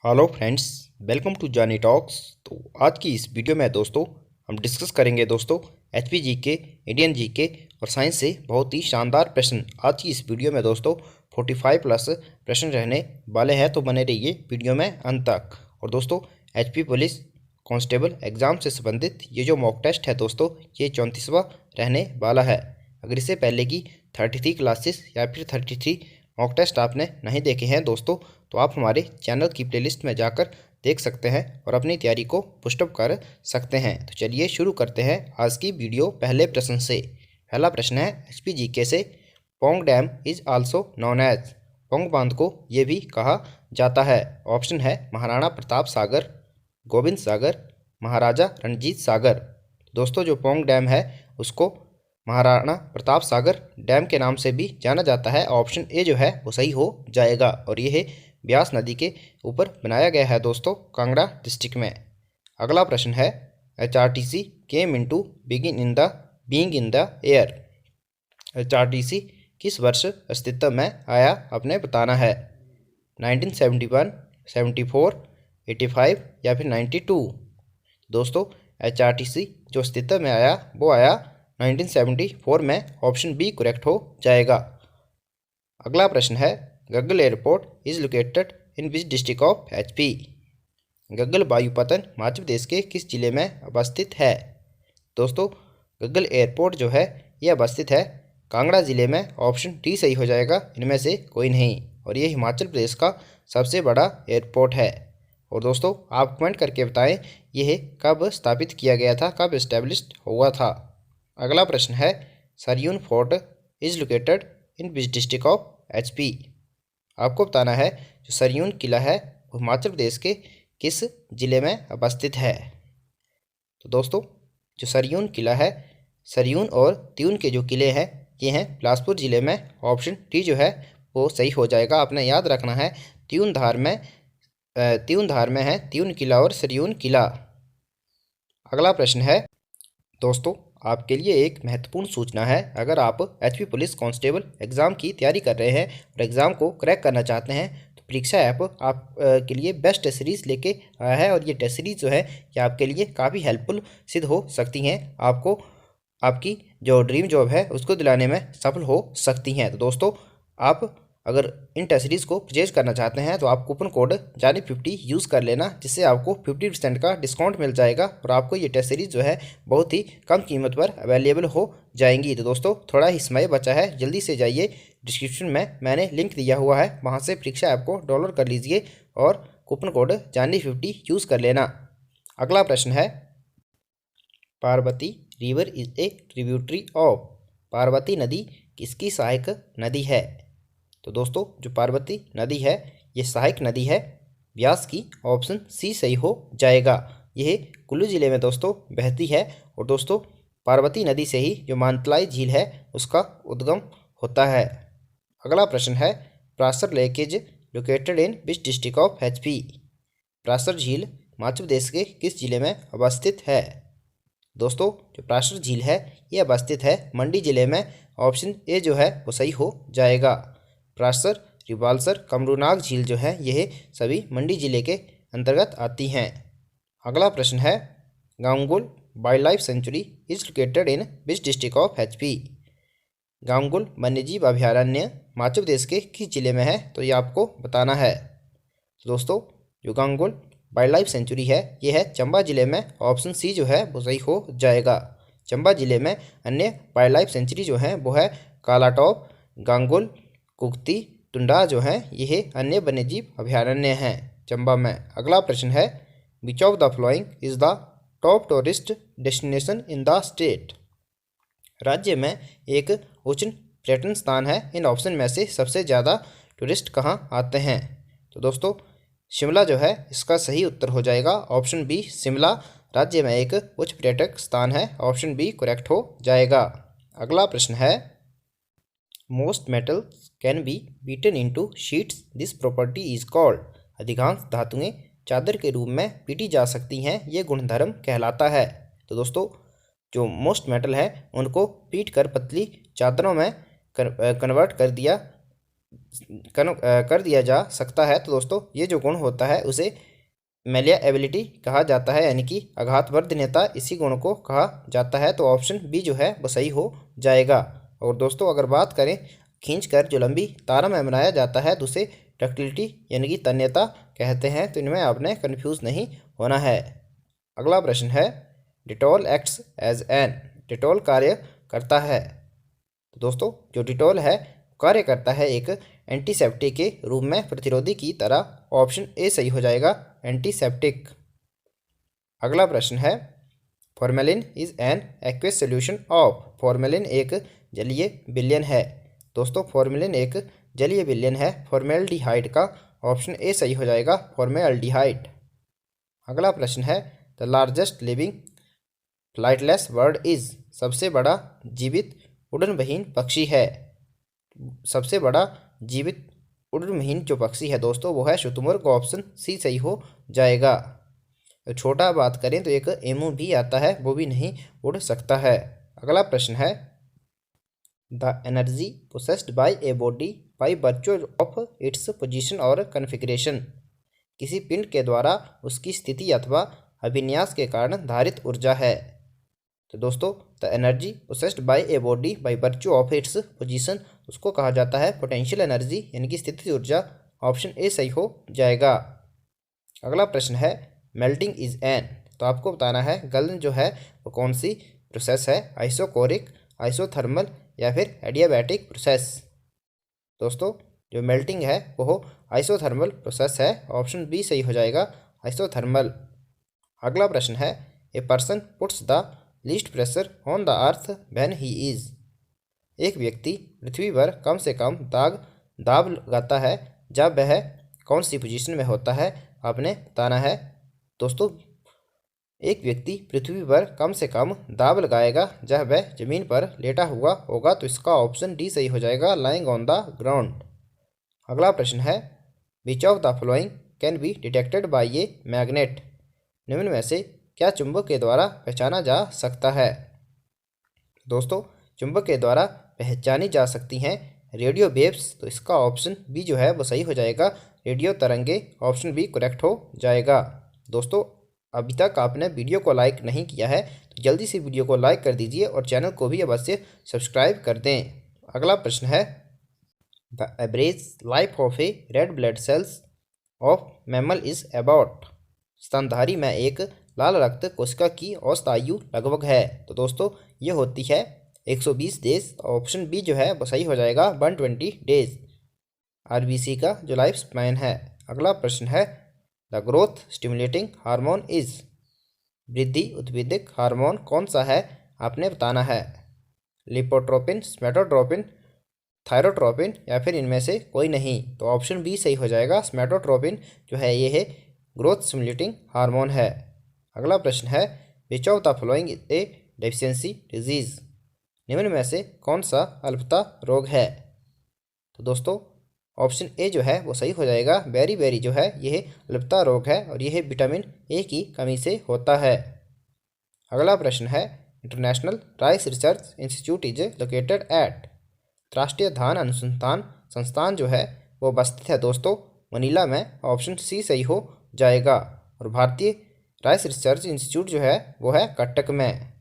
Hello friends, welcome to जानी talks. तो आज की इस वीडियो में दोस्तों हम डिस्कस करेंगे दोस्तों एचपी जीके, इंडियन जीके और साइंस से बहुत ही शानदार प्रश्न। आज की इस वीडियो में दोस्तों 45 प्लस प्रश्न रहने वाले हैं, तो बने रहिए वीडियो में अंत तक। और दोस्तों एचपी पुलिस कांस्टेबल एग्ज़ाम से संबंधित ये जो मॉक टेस्ट है दोस्तों, ये 34वां रहने वाला है। अगर इससे पहले की 33 क्लासेस या फिर 33 मॉक टेस्ट आपने नहीं देखे हैं दोस्तों, तो आप हमारे चैनल की प्लेलिस्ट में जाकर देख सकते हैं और अपनी तैयारी को पुशअप कर सकते हैं। तो चलिए शुरू करते हैं आज की वीडियो पहले प्रश्न से। पहला प्रश्न है एचपी जीके से, Pong dam is also known as. Pong बांध को ये भी कहा जाता है। ऑप्शन है महाराणा प्रताप सागर, गोविंद सागर, महाराजा रणजीत सागर। दोस्तों जो पोंग डैम है उसको महाराणा प्रताप सागर डैम के नाम से भी जाना जाता है। ऑप्शन ए जो है वो सही हो जाएगा और ये है ब्यास नदी के ऊपर बनाया गया है दोस्तों, कांगड़ा डिस्ट्रिक्ट में। अगला प्रश्न है HRTC came into being in the air. HRTC किस वर्ष अस्तित्व में आया आपने बताना है। 1971, 74, 85 या फिर 92। दोस्तों एचआरटीसी जो अस्तित्व में आया वो आया 1974 में। ऑप्शन बी करेक्ट हो जाएगा। अगला प्रश्न है Gaggal airport is located in which district of HP. Gaggal वायुपतन हिमाचल प्रदेश के किस जिले में अवस्थित है। दोस्तों गग्गल एयरपोर्ट जो है यह अवस्थित है कांगड़ा जिले में। ऑप्शन डी सही हो जाएगा, इनमें से कोई नहीं। और ये हिमाचल प्रदेश का सबसे बड़ा एयरपोर्ट है। और दोस्तों आप कमेंट करके बताएं यह कब स्थापित किया गया था, कब इस्टेब्लिश्ड हुआ था। अगला प्रश्न है Saryun fort is located in which district of HP. आपको बताना है जो सरयून किला है वो हिमाचल प्रदेश के किस जिले में अवस्थित है। तो दोस्तों जो सरयून किला है, सरयून और त्यून के जो किले हैं ये हैं बिलासपुर जिले में। ऑप्शन डी जो है वो सही हो जाएगा। आपने याद रखना है त्यून धार में है त्यून किला और सरयून किला। अगला प्रश्न है दोस्तों आपके लिए एक महत्वपूर्ण सूचना है। अगर आप एचपी पुलिस कांस्टेबल एग्ज़ाम की तैयारी कर रहे हैं और एग्ज़ाम को क्रैक करना चाहते हैं तो परीक्षा ऐप आप के लिए बेस्ट टेस्ट सीरीज़ लेके आया है। और ये टेस्ट सीरीज़ जो है ये आपके लिए काफ़ी हेल्पफुल सिद्ध हो सकती हैं, आपको आपकी जो ड्रीम जॉब है उसको दिलाने में सफल हो सकती हैं। तो दोस्तों आप अगर इन टेस्ट सीरीज़ को परचेज करना चाहते हैं तो आप कूपन कोड जानी50 यूज़ कर लेना, जिससे आपको 50% का डिस्काउंट मिल जाएगा और आपको ये टेस्ट सीरीज़ जो है बहुत ही कम कीमत पर अवेलेबल हो जाएंगी। तो दोस्तों थोड़ा ही समय बचा है, जल्दी से जाइए, डिस्क्रिप्शन में मैंने लिंक दिया हुआ है, वहाँ से परीक्षा ऐप को डाउनलोड कर लीजिए और कूपन कोड जानी50 यूज़ कर लेना। अगला प्रश्न है Parvati river is a tributary of. Parvati नदी किसकी सहायक नदी है। तो दोस्तों जो पार्वती नदी है ये सहायक नदी है ब्यास की। ऑप्शन सी सही हो जाएगा। यह कुल्लू जिले में दोस्तों बहती है। और दोस्तों पार्वती नदी से ही जो मानतलाई झील है उसका उद्गम होता है। अगला प्रश्न है Prashar lake is located in which district of HP. Prashar झील हिमाचल प्रदेश के किस जिले में अवस्थित है। दोस्तों जो प्रासर झील है ये अवस्थित है मंडी जिले में। ऑप्शन ए जो है वो सही हो जाएगा। प्रासर, रिवाल्सर, कमरूनाग झील जो है यह सभी मंडी जिले के अंतर्गत आती हैं। अगला प्रश्न है Gangul wildlife sanctuary is located in which district of HP. Gangul वन्यजीव अभयारण्य हिमाचल प्रदेश के किस जिले में है, तो ये आपको बताना है। तो दोस्तों जो गांगुल वाइल्ड लाइफ सेंचुरी है ये है चंबा जिले में। ऑप्शन सी जो है वो सही हो जाएगा। चंबा जिले में अन्य वाइल्ड लाइफ सेंचुरी जो है वो है कालाटॉप, गांगुल, कुक्ती, टुंडा जो है यह अन्य वन्यजीव अभयारण्य हैं चंबा में। अगला प्रश्न है which of the following is the top tourist destination in the state. राज्य में एक उच्च पर्यटन स्थान है, इन ऑप्शन में से सबसे ज़्यादा टूरिस्ट कहाँ आते हैं। तो दोस्तों शिमला जो है इसका सही उत्तर हो जाएगा। ऑप्शन बी शिमला राज्य में एक उच्च पर्यटक स्थान है। ऑप्शन बी करेक्ट हो जाएगा। अगला प्रश्न है most metals can be beaten into sheets, this property is called. अधिकांश धातुएं चादर के रूप में पीटी जा सकती हैं, ये गुणधर्म कहलाता है। तो दोस्तों जो मोस्ट मेटल है उनको पीट कर पतली चादरों में कन्वर्ट कर दिया कर दिया जा सकता है। तो दोस्तों ये जो गुण होता है उसे मैलिएबिलिटी कहा जाता है, यानी कि आघातवर्धनीयता इसी गुण को कहा जाता है। तो ऑप्शन बी जो है वो सही हो जाएगा। और दोस्तों अगर बात करें खींचकर जो लंबी तारों में बनाया जाता है तो उसे डक्टिलिटी यानी कि तन्यता कहते हैं। तो इनमें आपने कन्फ्यूज़ नहीं होना है। अगला प्रश्न है, Dettol acts as an, Dettol कार्य करता है। तो दोस्तों जो डिटॉल है कार्य करता है एक एंटीसेप्टिक के रूप में, प्रतिरोधी की तरह। ऑप्शन ए सही हो जाएगा, एंटीसेप्टिक। अगला प्रश्न है, formalin is an aqueous solution of, formalin एक जलीय विलयन है। दोस्तों फॉर्मेलिन एक जलीय विलयन है फॉर्मेल्डिहाइड का। ऑप्शन ए सही हो जाएगा, फॉर्मेल्डिहाइड। अगला प्रश्न है, the largest living flightless bird is, सबसे बड़ा जीवित उड़नविहीन पक्षी है। सबसे बड़ा जीवित उड़नविहीन जो पक्षी है दोस्तों वो है शुतुरमुर्ग। ऑप्शन सी सही हो जाएगा। तो छोटा बात करें तो एक एमू भी आता है, वो भी नहीं उड़ सकता है। अगला प्रश्न है, the energy possessed bye a body by virtue of its position और कॉन्फ़िगरेशन, किसी पिंड के द्वारा उसकी स्थिति अथवा अभिन्यास के कारण धारित ऊर्जा है। तो दोस्तों the energy possessed bye a body by virtue of its position, उसको कहा जाता है पोटेंशियल एनर्जी यानी कि स्थितिज ऊर्जा। ऑप्शन ए सही हो जाएगा। अगला प्रश्न है, मेल्टिंग इज एन, तो आपको बताना है गलन जो है वो कौन सी प्रोसेस है, आइसोकोरिक, आइसोथर्मल या फिर एडियाबैटिक प्रोसेस। दोस्तों जो मेल्टिंग है वो आइसोथर्मल प्रोसेस है। ऑप्शन बी सही हो जाएगा, आइसोथर्मल। अगला प्रश्न है, a person puts the least pressure on the earth when he is, एक व्यक्ति पृथ्वी पर कम से कम दाब लगाता है जब वह कौन सी पोजीशन में होता है, आपने बताना है। दोस्तों एक व्यक्ति पृथ्वी पर कम से कम दाब लगाएगा जब वह जमीन पर लेटा हुआ होगा। तो इसका ऑप्शन डी सही हो जाएगा, लाइंग ऑन द ग्राउंड। अगला प्रश्न है, which of the following can be detected by a magnet, निम्न में से क्या चुंबक के द्वारा पहचाना जा सकता है। दोस्तों चुंबक के द्वारा पहचानी जा सकती हैं रेडियो वेव्स। तो इसका ऑप्शन बी जो है वो सही हो जाएगा, रेडियो तरंगे। ऑप्शन बी करेक्ट हो जाएगा। दोस्तों अभी तक आपने वीडियो को लाइक नहीं किया है तो जल्दी से वीडियो को लाइक कर दीजिए और चैनल को भी अवश्य सब्सक्राइब कर दें। अगला प्रश्न है, the average life of A red blood cells of mammal is about, स्तनधारी में एक लाल रक्त कोशिका की औसत आयु लगभग है। तो दोस्तों ये होती है 120 डेज। ऑप्शन बी जो है वो सही हो जाएगा, 120 डेज आरबीसी का जो लाइफ स्पैन है। अगला प्रश्न है, the growth stimulating hormone is, वृद्धि उत्प्रेरक हार्मोन कौन सा है, आपने बताना है। लिपोट्रोपिन, स्मेटोट्रोपिन, थायरोट्रोपिन या फिर इनमें से कोई नहीं। तो ऑप्शन बी सही हो जाएगा, स्मेटोट्रोपिन जो है ये है ग्रोथ स्टिमुलेटिंग हार्मोन है। अगला प्रश्न है, which of the following is a deficiency disease, निम्न में से कौन सा अल्पता रोग है। तो दोस्तों ऑप्शन ए जो है वो सही हो जाएगा, बेरी जो है यह अल्पता रोग है और यह विटामिन ए की कमी से होता है। अगला प्रश्न है, international rice research institute is located at, राष्ट्रीय धान अनुसंधान संस्थान जो है वो स्थित है दोस्तों मनीला में। ऑप्शन सी सही हो जाएगा। और भारतीय राइस रिसर्च इंस्टीट्यूट जो है वो है कटक में।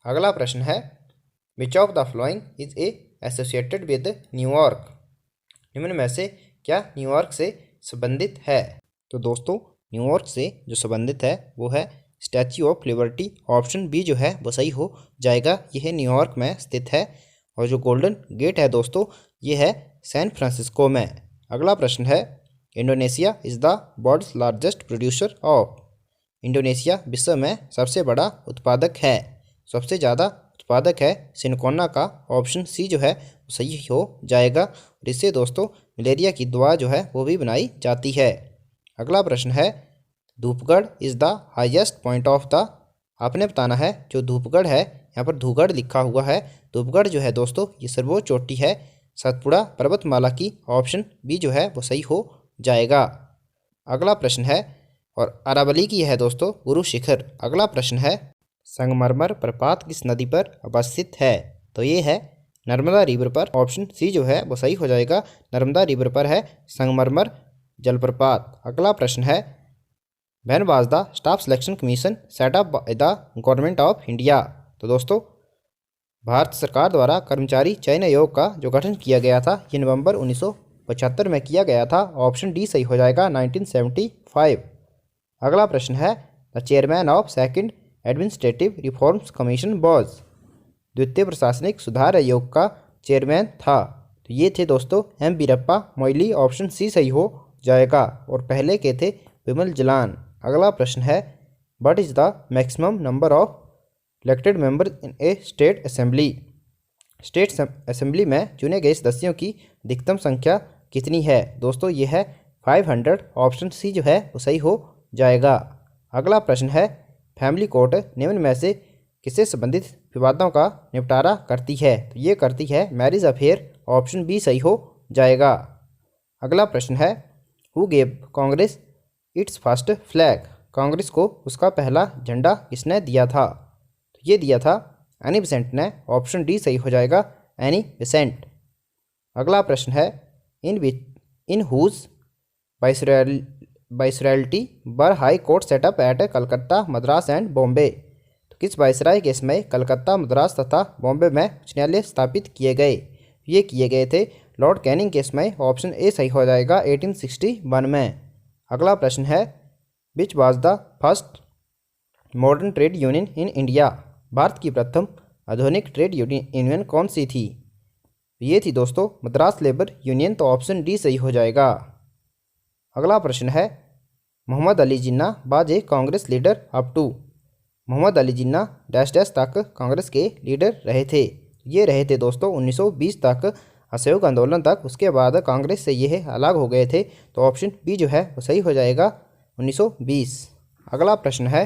अगला प्रश्न है, which of the following is a associated with New York, निम्न में से क्या न्यूयॉर्क से संबंधित है। तो दोस्तों न्यूयॉर्क से जो संबंधित है वो है Statue of Liberty. Option B जो है वो सही हो जाएगा, यह न्यूयॉर्क में स्थित है। और जो गोल्डन गेट है दोस्तों ये है सैन फ्रांसिस्को में। अगला प्रश्न है, Indonesia is the world's largest producer of, Indonesia विश्व में सबसे बड़ा उत्पादक है, सबसे ज़्यादा उत्पादक है सिनकोना का। ऑप्शन सी जो है सही हो जाएगा। और इससे दोस्तों मलेरिया की दवा जो है वो भी बनाई जाती है। अगला प्रश्न है, Dhupgarh is the highest point of the, आपने बताना है जो धूपगढ़ है, यहाँ पर धूगढ़ लिखा हुआ है। धूपगढ़ जो है दोस्तों ये सर्वोच्च चोटी है सतपुड़ा पर्वतमाला की। ऑप्शन बी जो है वो सही हो जाएगा। अगला प्रश्न है, और अरावली की है दोस्तों गुरु शिखर। अगला प्रश्न है, संगमरमर प्रपात किस नदी पर अवस्थित है। तो ये है नर्मदा रिवर पर, ऑप्शन सी जो है वो सही हो जाएगा, नर्मदा रिवर पर है संगमरमर जलप्रपात। अगला प्रश्न है, when was the staff selection commission set up by the government of India. तो दोस्तों भारत सरकार द्वारा कर्मचारी चयन आयोग का जो गठन किया गया था ये नवंबर 1975 में किया गया था। ऑप्शन डी सही हो जाएगा, 1975। अगला प्रश्न है, the chairman of second administrative reforms commission was. द्वितीय प्रशासनिक सुधार आयोग का चेयरमैन था, तो ये थे दोस्तों M Veerappa Moily. Option C सही हो जाएगा। और पहले के थे विमल जलान। अगला प्रश्न है, what is the maximum number of elected member in A state assembly. State assembly में चुने गए सदस्यों की अधिकतम संख्या कितनी है। दोस्तों ये है 500। ऑप्शन सी जो है वो सही हो जाएगा। अगला प्रश्न है, फैमिली कोर्ट निम्न में से किससे संबंधित विवादों का निपटारा करती है। तो ये करती है मैरिज अफेयर। ऑप्शन बी सही हो जाएगा। अगला प्रश्न है, who gave Congress it's first flag. Congress को उसका पहला झंडा किसने दिया था। तो ये दिया था एनी बेसेंट ने। ऑप्शन डी सही हो जाएगा, एनी बेसेंट। अगला प्रश्न है, in whose viceroyalty were high court set up at Calcutta, Madras and Bombay. तो किस वाइसराय के समय कलकत्ता, मद्रास तथा बॉम्बे में उच्च न्यायालय स्थापित किए गए। ये किए गए थे लॉर्ड कैनिंग के समय। ऑप्शन ए सही हो जाएगा, 1861 में। अगला प्रश्न है, which was the first modern trade union in India. Bharat की प्रथम आधुनिक ट्रेड यूनियन कौन सी थी। ये थी दोस्तों मद्रास लेबर यूनियन। तो ऑप्शन डी सही हो जाएगा। अगला प्रश्न है, Mohammad Ali Jinnah was a Congress leader up to. Mohammad Ali Jinnah dash dash तक कांग्रेस के लीडर रहे थे। ये रहे थे दोस्तों 1920 तक, असहयोग आंदोलन तक। उसके बाद कांग्रेस से यह अलग हो गए थे। तो ऑप्शन बी जो है वो सही हो जाएगा, 1920। अगला प्रश्न है,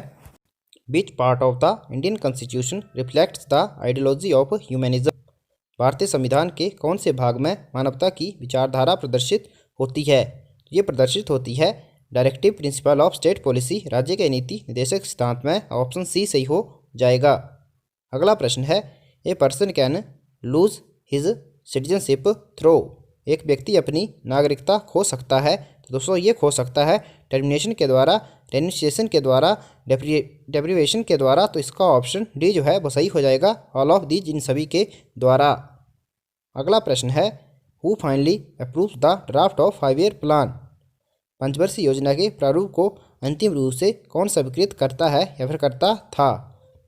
which part of the Indian constitution reflects the ideology of humanism. भारतीय संविधान के कौन से भाग में मानवता की विचारधारा प्रदर्शित होती है। ये प्रदर्शित होती है directive principle of state policy, राज्य के नीति निर्देशक सिद्धांत में। ऑप्शन सी सही हो जाएगा। अगला प्रश्न है, a person can lose his citizenship through. एक व्यक्ति अपनी नागरिकता खो सकता है। तो दोस्तों ये खो सकता है टर्मिनेशन के द्वारा, रेन्यूसिएशन के द्वारा, डेप्रीवेशन के द्वारा। तो इसका ऑप्शन डी जो है वो सही हो जाएगा, ऑल ऑफ दीज, इन सभी के द्वारा। अगला प्रश्न है, who finally approves the draft of 5 year plan. पंचवर्षीय योजना के प्रारूप को अंतिम रूप से कौन स्वीकृत करता है या फिर करता था।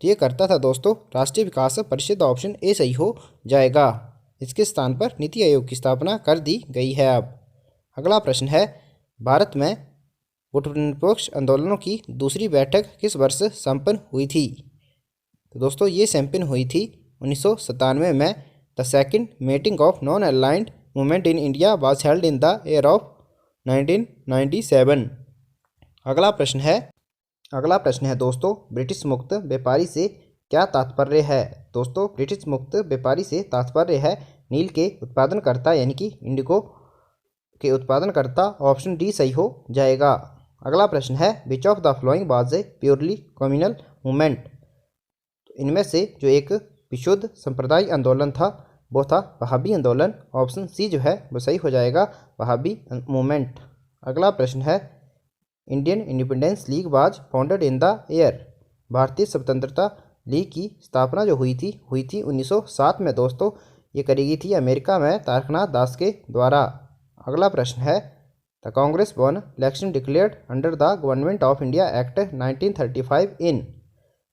तो ये करता था दोस्तों राष्ट्रीय विकास परिषद। ऑप्शन ए सही हो जाएगा। इसके स्थान पर नीति आयोग की स्थापना कर दी गई है अब। अगला प्रश्न है, भारत में गुटनिरपेक्ष आंदोलनों की दूसरी बैठक किस वर्ष संपन्न हुई थी। तो दोस्तों ये संपन्न हुई थी 1997 में। The second meeting of non aligned movement in India was held in the year of 1997। अगला प्रश्न है दोस्तों, ब्रिटिश मुक्त व्यापारी से क्या तात्पर्य है। दोस्तों ब्रिटिश मुक्त व्यापारी से तात्पर्य है नील के उत्पादनकर्ता, यानी कि इंडिगो के उत्पादनकर्ता। ऑप्शन डी सही हो जाएगा। अगला प्रश्न है, which of the following was a purely communal movement. तो इनमें से जो एक विशुद्ध संप्रदाय आंदोलन था वो था वहाबी आंदोलन। ऑप्शन सी जो है वो सही हो जाएगा, वहाबी मूवमेंट। अगला प्रश्न है, Indian independence league was founded in the year. भारतीय स्वतंत्रता लीग की स्थापना जो हुई थी 1907 में। दोस्तों ये करी गई थी अमेरिका में तारकनाथ दास के द्वारा। अगला प्रश्न है, the Congress one election declared under the government of India act 1935 इन।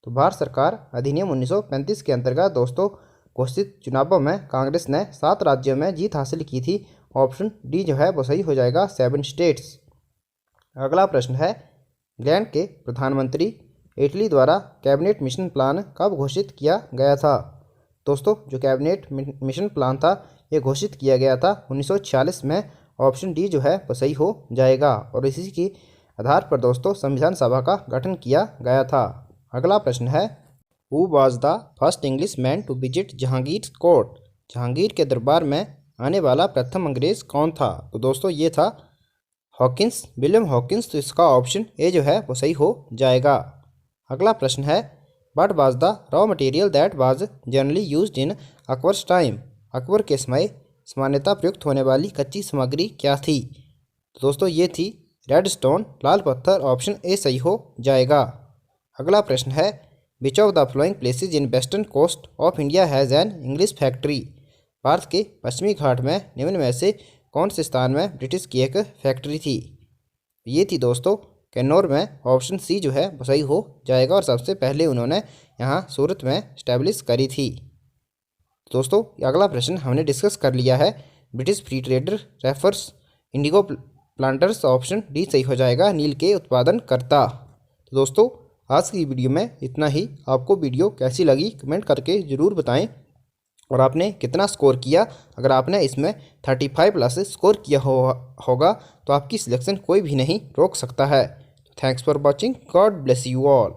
तो भारत सरकार अधिनियम 1935 के अंतर्गत दोस्तों घोषित चुनावों में कांग्रेस ने 7 राज्यों में जीत हासिल की थी। ऑप्शन डी जो है वो सही हो जाएगा, 7 स्टेट्स। अगला प्रश्न है, इंग्लैंड के प्रधानमंत्री इटली द्वारा कैबिनेट मिशन प्लान कब घोषित किया गया था। दोस्तों जो कैबिनेट मिशन प्लान था ये घोषित किया गया था 1946 में। ऑप्शन डी जो है वो सही हो जाएगा। और इसी के आधार पर दोस्तों संविधान सभा का गठन किया गया था। अगला प्रश्न है, who was the first English man to visit Jahangir court. Jahangir के दरबार में आने वाला प्रथम अंग्रेज कौन था। तो दोस्तों ये था हॉकिंस, विलियम हॉकिंस। तो इसका ऑप्शन ए जो है वो सही हो जाएगा। अगला प्रश्न है, what was the raw material that was generally used in Akbar's time. Akbar के समय सामान्यतः प्रयुक्त होने वाली कच्ची सामग्री क्या थी? तो दोस्तों ये थी रेड स्टोन, लाल पत्थर। ऑप्शन ए सही हो जाएगा। अगला प्रश्न है, which of the following places in western coast of India has an English factory? Bharat के पश्चिमी घाट में निम्न में से कौन से स्थान में ब्रिटिश की एक फैक्ट्री थी? ये थी दोस्तों किन्नौर में। ऑप्शन सी जो है वो सही हो जाएगा और सबसे पहले उन्होंने यहाँ सूरत में स्टैब्लिश करी थी। दोस्तों अगला प्रश्न हमने डिस्कस कर लिया है, British free trader refers Indigo planters. Option D सही हो जाएगा, नील के उत्पादन करता। तो दोस्तों आज की वीडियो में इतना ही। आपको वीडियो कैसी लगी कमेंट करके ज़रूर बताएं और आपने कितना स्कोर किया। अगर आपने इसमें 35+ स्कोर किया होगा तो आपकी सिलेक्शन कोई भी नहीं रोक सकता है। Thanks for watching. God bless you all.